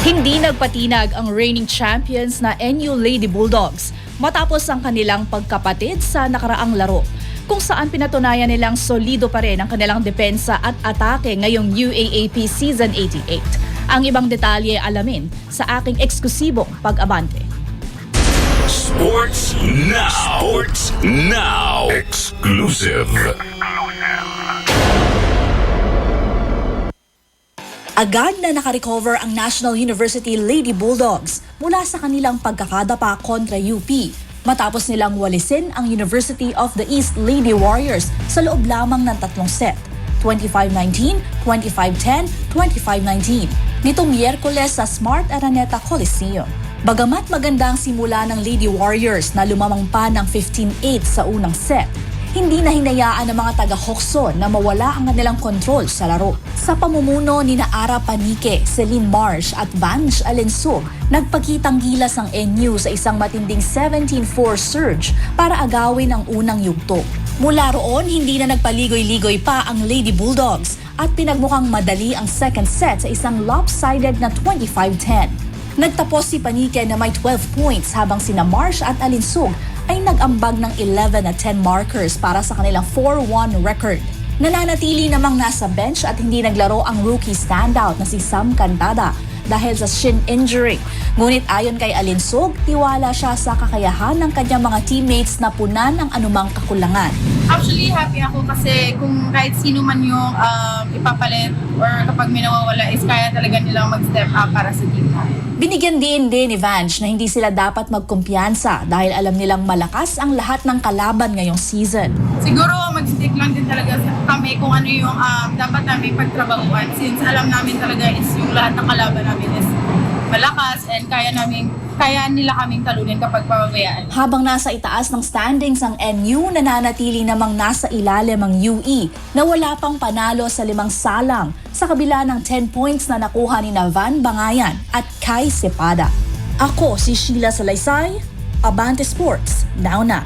Hindi nagpatinag ang reigning champions na NU Lady Bulldogs matapos ang kanilang pagkapatid sa nakaraang laro, kung saan pinatunayan nilang solido pa rin ang kanilang depensa at atake ngayong UAAP Season 88. Ang ibang detalye alamin sa aking eksklusibong pag-abante. Sports Now! Sports Now! Exclusive! Agad na nakarecover ang National University Lady Bulldogs mula sa kanilang pagkakadapa kontra UP matapos nilang walisin ang University of the East Lady Warriors sa loob lamang ng 3 set, 25-19, 25-10, 25-19, nitong Miyerkules sa Smart Araneta Coliseum. Bagamat maganda ang simula ng Lady Warriors na lumamang pa ng 15-8 sa unang set, hindi na hinayaan ng mga taga-Hokson na mawala ang kanilang kontrol sa laro. Sa pamumuno ni Ara Panique, Celine Marsh at Vange Alensug, nagpakitang gilas ang NU sa isang matinding 17-4 surge para agawin ang unang yugto. Mula roon, hindi na nagpaligoy-ligoy pa ang Lady Bulldogs at pinagmukhang madali ang second set sa isang lopsided na 25-10. Nagtapos si Panique na may 12 points habang sina Marsh at Alinsug ay nag-ambag ng 11 at 10 markers para sa kanilang 4-1 record. Nananatili namang nasa bench at hindi naglaro ang rookie standout na si Sam Cantada dahil sa shin injury. Ngunit ayon kay Alinsug, tiwala siya sa kakayahan ng kanyang mga teammates na punan ang anumang kakulangan. Actually, happy ako kasi kung kahit sino man yung ipapalit or kapag may nawawala is kaya talaga nilang mag-step up para sa team namin. Binigyan din ni Vange na hindi sila dapat magkumpiyansa dahil alam nilang malakas ang lahat ng kalaban ngayong season. Siguro mag-stick lang din talaga kami kung ano yung dapat namin pagtrabahuan since alam namin talaga is yung lahat ng kalaban namin is malakas and kaya nila kaming talunin kapag pababayaan. Habang nasa itaas ng standings ang NU, nananatili namang nasa ilalim ang UE na wala pang panalo sa 5 salang sa kabila ng 10 points na nakuha ni Van Bangayan at Kai Cepada. Ako si Sheila Salaysay, Abante Sports, now na.